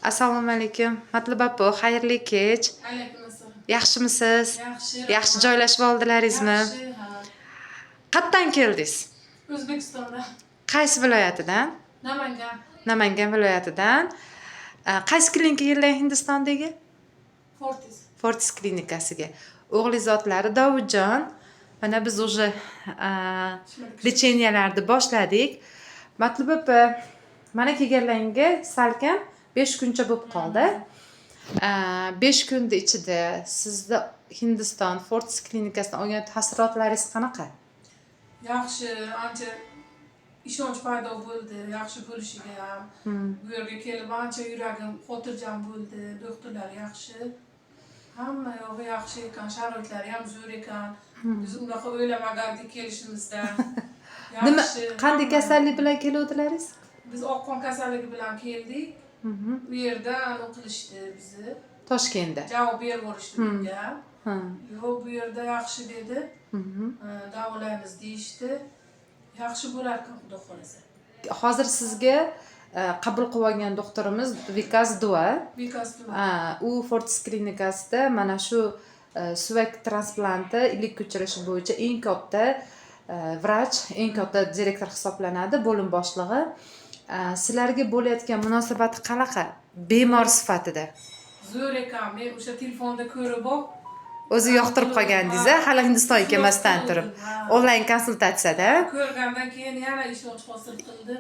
Assalomu alaykum. Matlab opa, xayrli kech. Alaykum assalom. Yaxshimisiz? Yaxshi. Yaxshi joylashib oldilaringizmi? Yaxshi, ha. Qayerdan keldingiz? O'zbekistonda. Qaysi viloyatidan? Namangan. Namangan viloyatidan. Qaysi klinikaga kelgan Hindistondagi? Fortis. Fortis klinikasiga. O'g'lizotlari Dovudjon. Mana biz уже lecheniyalarni boshladik. Matlab opa, mana kelganlarga salkam 5 kuncha bo'lib qoldi. 5 kunda ichida sizda Hindiston Fortis klinikasidan olgan taassurotlaringiz qanaqa? Yaxshi, ancha ishonch paydo bo'ldi, yaxshi bo'lishiga ham. Bu yerga kelib ancha yuragim xotirjam bo'ldi. Doktorlar yaxshi. Hamma yog'i yaxshi ekan, sharoitlari ham zo'r ekan. Biz unaqa o'ylamagandik kelishimizda. Nima, qanday kasallik bilan keluvdilaringiz? Biz oqqon kasalligi bilan keldik. Bu yerda aniq qilishdi bizni. Toshkentda. Javob berib yuborishdi bizga. Yo'q, bu yerda yaxshi dedi. Davolaymiz deyishdi. Yaxshi bo'lar ekan, xudo xolasa. Hozir sizga qabul qilib olgan doktorimiz Vikas Dua. Vikas Dua. U Fortis klinikasida mana shu suyak transplanti ilk ko'chirish bo'yicha eng katta vrach, eng katta direktor hisoblanadi, bo'lim boshlig'i. Sizlarga bo'layotgan munosabati qanaqa? Bemor sifatida. Zo'r ekan. Men o'sha telefonda ko'rib O'zi yoqtirib qolgandingiz, hali Hindistonga kelmasdan turib. Onlayn konsultatsiyada. Ko'rgandan keyin yana ishonch hosil qildim.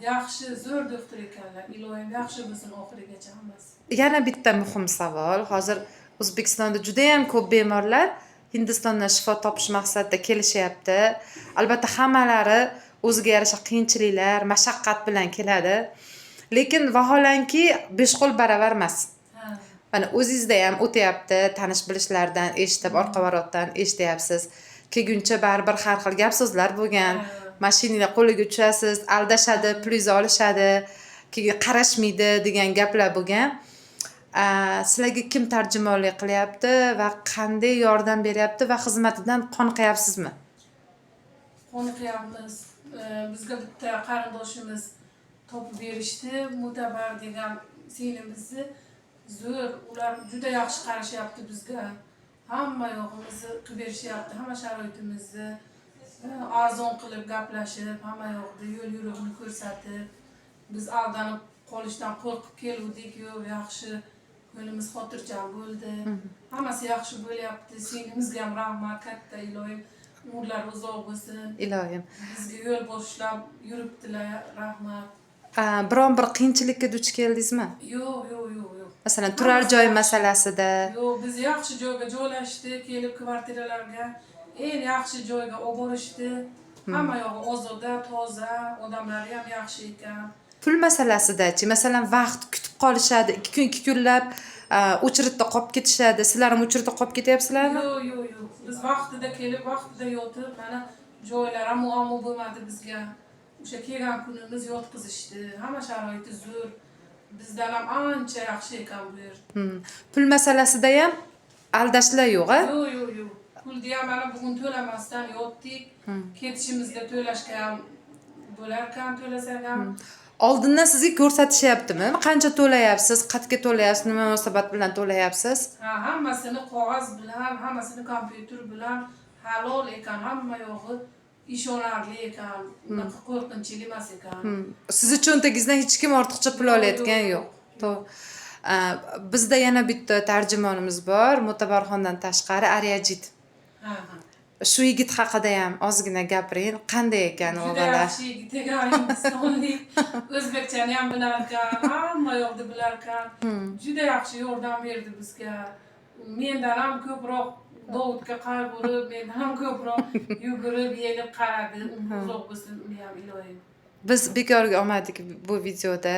Yaxshi, zo'r doktor ekanlar. Iloyim yaxshi bo'lsin oxirigacha hammasi. Yana bitta muhim savol. Hozir O'zbekistonda juda ham ko'p bemorlar Hindistondan shifo topish maqsadida kelishyapti. Albatta hammalari o'ziga yarasha qiyinchiliklar, mashaqqat bilan keladi. Lekin vaholanki besh qo'l baravar emas. Mana o'zingizda ham o'tayapti, tanish bilishlardan eshitib, orqa-varotdan eshityapsiz. Kelguncha baribir har xil gap so'zlar bo'lgan. Mashinalar qo'liga tushasiz, aldashadi, pulingizni olishadi, keyin qarashmaydi degan gaplar bo'lgan. Sizlarga kim tarjimonlik qilyapti va qanday yordam beryapti va xizmatidan qoniqyapsizmi? Qoniqyapmiz. Bizga bitta qarindoshimiz topib berishdi, Mutabar degan singlimizni. Zo'r, ular juda yaxshi qarashyapti bizga. Hamma yo'g'imizni qilib berishyapti, hamma sharoitimizni arzon qilib gaplashib, hamma yo'qda yo'l yo'riqni ko'rsatib, biz aldanib qolishdan qo'rqib keluvdik, yo'q, yaxshi, ko'nglimiz xotirjam bo'ldi. Hammasi yaxshi bo'lyapti. Singlimizga ham rahmat, katta iloyim umrlari uzoq bo'lsin. Iloyim. Bizga yo'l boshlab yuribdilar, rahmat. Biron bir qiyinchilikka duch keldingizmi? Yo'q. Masalan, turar joy masalasida. Yo'q, biz yaxshi joyga joylashdik, kelib kvartiralarga eng yaxshi joyga olib borishdi. Hamma yog'i ozoda, toza, odamlari ham yaxshi ekan. Pul masalasida-chi, masalan, vaqt kutib qolishadi, 2 kun 2 kunlab o'chiritda qolib ketishadi. Sizlar ham o'chiritda qolib ketyapsizlarmi? Yo'q. Biz vaqtida kelib, vaqtida yotib, mana joylar ham muammo bo'lmadi bizga. O'sha kelgan kunimiz yotqizishdi. Hamma sharoiti zo'r. Bizdan ham ancha yaxshi ekan bu yer. Pul masalasida ham aldashlar yo'q-a? Yo'q. Pulni ham mana bugun to'lamasdan yotdik. Ketishimizda to'lashga ham bo'lar ekan, to'lasak ham. Oldindan sizga ko'rsatishyaptimi? Qancha to'layapsiz, qayerga to'layapsiz, nima munosabat bilan to'layapsiz? Hammasini qog'oz bilan, hammasini kompyuter bilan halol ekan, hamma yo'g'i ishonarli ekan, unaqa qo'rqinchli emas ekan. Sizni cho'ntagingizdan hech kim ortiqcha pul olayotgan yo'q. Bizda yana bitta tarjimonimiz bor, Mutabarxondan tashqari Aryajit. Shu yigit haqida ham ozgina gapiring. Qanday ekan u bola? Juda yaxshi yigit ekan, hindistonlik. O'zbekchani ham bilar ekan, hamma yo'qni bilar ekan. Juda yaxshi yordam berdi bizga. Mendan ham ko'proq Dovudga qayg'urib, mendan ham ko'proq yugurib, yelib qaradi. Uzoq bo'lsin, uni ham iloyim. Biz bekorga olmadik bu videoda.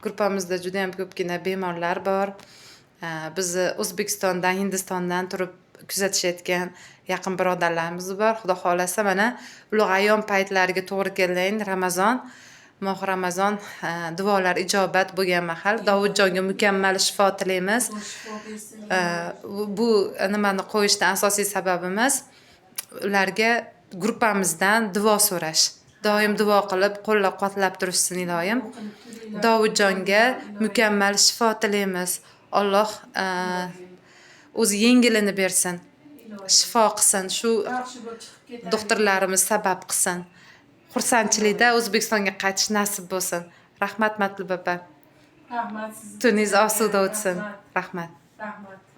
Gruppamizda juda ham ko'pgina bemorlar bor. Bizni O'zbekistondan, Hindistondan turib kuzatishayotgan yaqin birodarlarimiz bor. Xudo xolasa mana ulug' ayyom paytlariga to'g'ri kelgan Ramazon, moh Ramazon duolar ijobat bo'lgan mahal Dovudjonga mukammal shifo tilaymiz. Bu nimani qo'yishdan asosiy sababimiz ularga gruppamizdan duo so'rash. doim duo qilib, qo'llab-quvvatlab turishsin iloyim. O'qilib turinglar. Dovudjonga mukammal shifo tilaymiz. Alloh o'zi yengilini bersin. Iloyim. Shifo qilsin. Shu Yaxshi bo'lib chiqib ketadi. doktorlarimiz sabab qilsin. Xursandchilikda O'zbekistonga qaytish nasib bo'lsin. Rahmat Matlub opa. Rahmat sizga. Tuningiz osuda o'tsin. Rahmat. Rahmat. Rahmat.